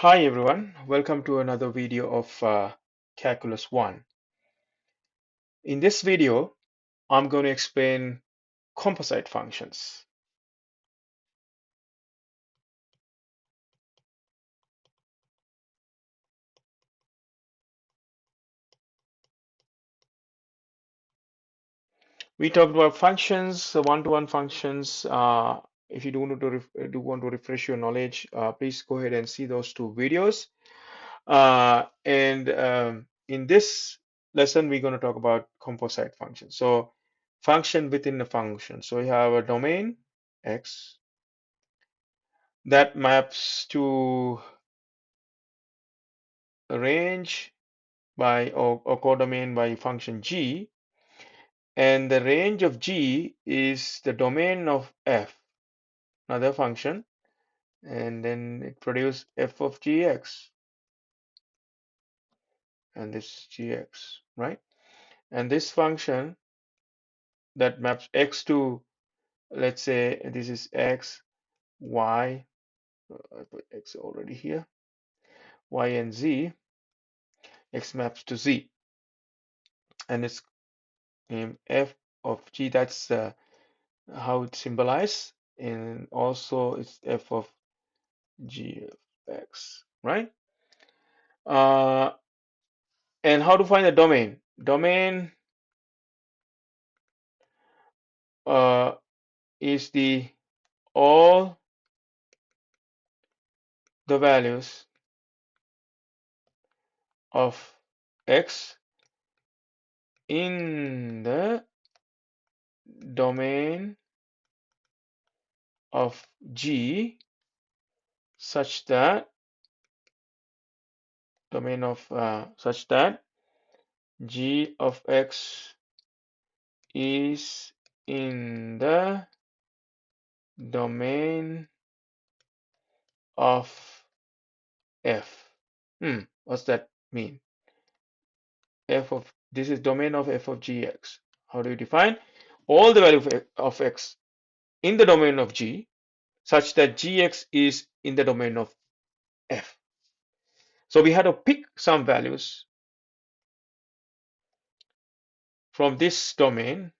Hi everyone, welcome to another video of Calculus 1. In this video, I'm going to explain composite functions. We talked about functions, one-to-one functions. If you do want to refresh your knowledge, please go ahead and see those two videos. And in this lesson, we're going to talk about composite functions. So function within a function. So we have a domain X that maps to a range by or codomain by function g, and the range of g is the domain of f, another function, and then it produces f of gx and this gx, right? And this function that maps x to, let's say this is x, y, I put x already here, y and z, x maps to z, and it's named f of g. That's how it's symbolized, and also it's f of g of x, right? Uh, and how to find the domain? Domain uh, is the all the values of x in the domain of g such that such that g of x is in the domain of f. What's that mean? F of this is domain of f of gx. How do you define? All the value of x in the domain of g such that gx is in the domain of f. So we had to pick some values from this domain.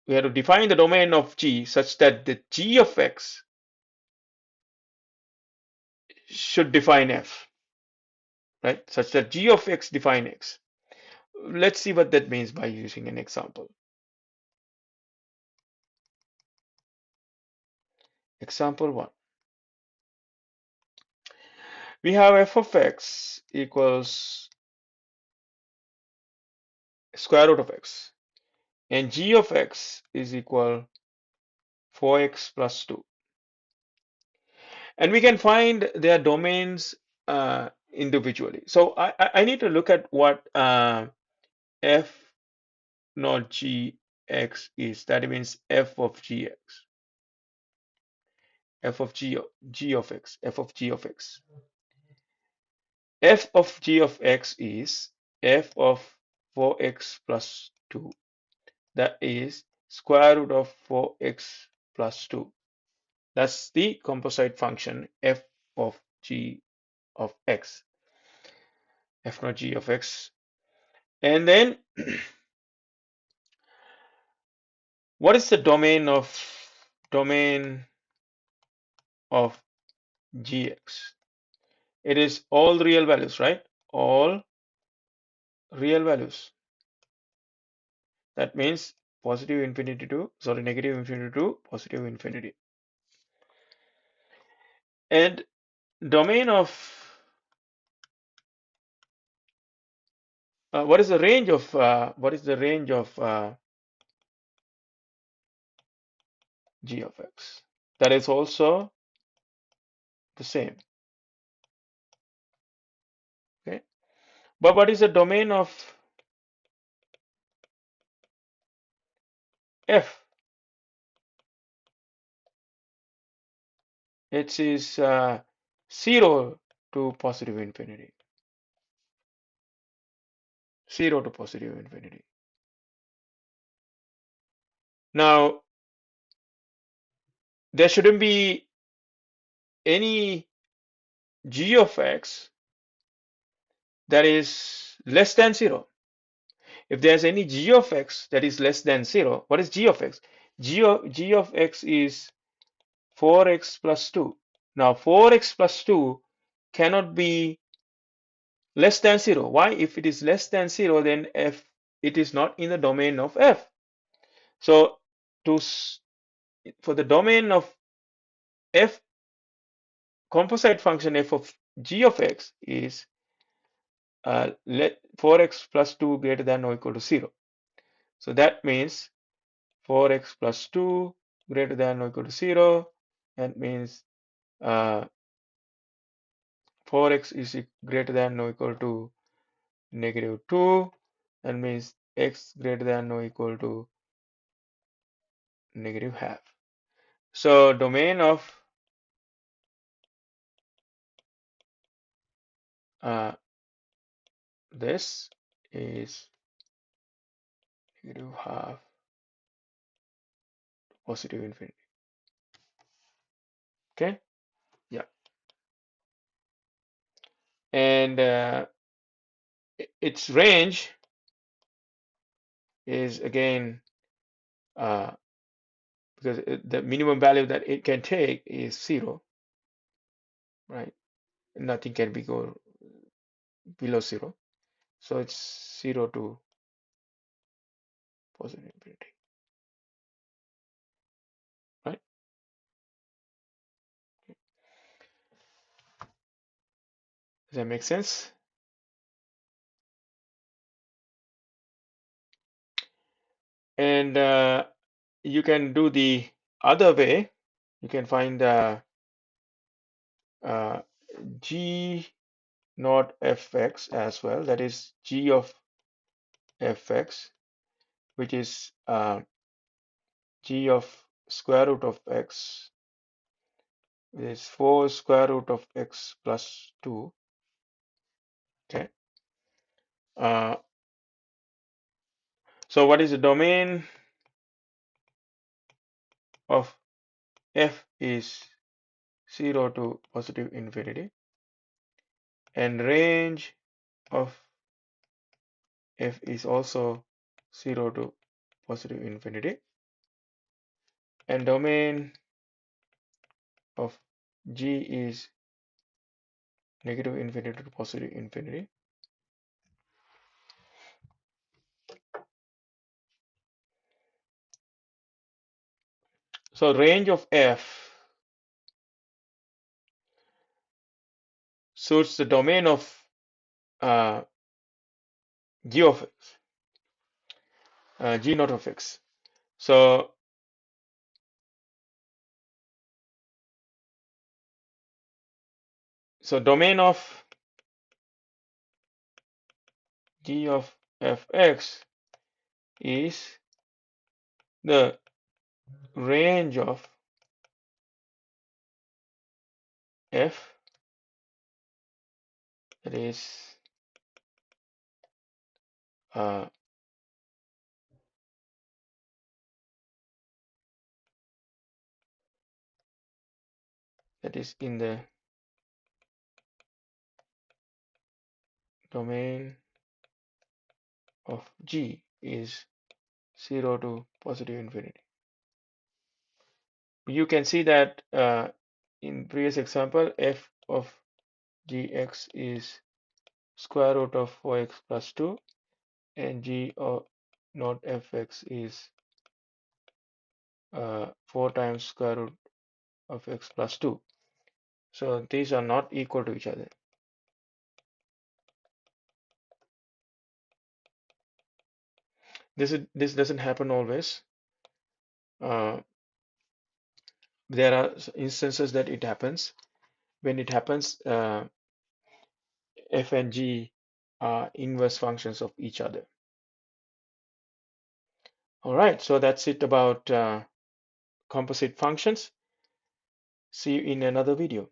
We had to define the domain of g such that the g of x should define f, right? Such that g of x define x. Let's see what that means by using an example. Example 1. We have f of x equals square root of x, and g of x is equal 4x plus 2. And we can find their domains individually. So I need to look at what f not gx is. That means f of gx, f of g of x, f of g of x. F of g of x is f of 4x plus 2. That is square root of 4x plus 2. That's the composite function f of g of x, f not g of x. And then what is the domain of gx? It is all real values, right? All real values. That means positive infinity to, sorry, negative infinity to positive infinity. And domain of what is the range of g of x? That is also the same. Okay, but what is the domain of f? It is 0 to positive infinity. 0 to positive infinity. Now, there shouldn't be any g of x that is less than 0. If there's any g of x that is less than 0, what is g of x? G of x is 4x plus 2. Now 4x plus 2 cannot be less than 0. Why? If it is less than 0, then f, it is not in the domain of f. So to for the domain of f, composite function f of g of x is let 4x plus 2 greater than or equal to 0. So that means 4x plus 2 greater than or equal to 0. That means 4x is greater than or equal to negative 2. That means x greater than or equal to negative half. So domain of this is negative half, positive infinity. Okay, yeah, and its range is again because the minimum value that it can take is 0, right? Nothing can be go below 0. So it's 0 to positive infinity, right? Does that make sense? And you can do the other way. You can find uh, g not fx as well. That is g of fx, which is g of square root of x is 4 square root of x plus 2. Okay. Uh, so what is the domain of f is 0 to positive infinity, and range of f is also 0 to positive infinity, and domain of g is negative infinity to positive infinity. So range of f suits the domain of uh, g of x, g naught of x. So domain of g of fx is the range of f, that is uh, in the domain of g is 0 to positive infinity. You can see that in previous example, f of gx is square root of 4x plus 2, and g of not fx is 4 times square root of x plus 2. So these are not equal to each other. This doesn't happen always. There are instances that it happens. When it happens, f and g are inverse functions of each other. All right, so that's it about composite functions. See you in another video.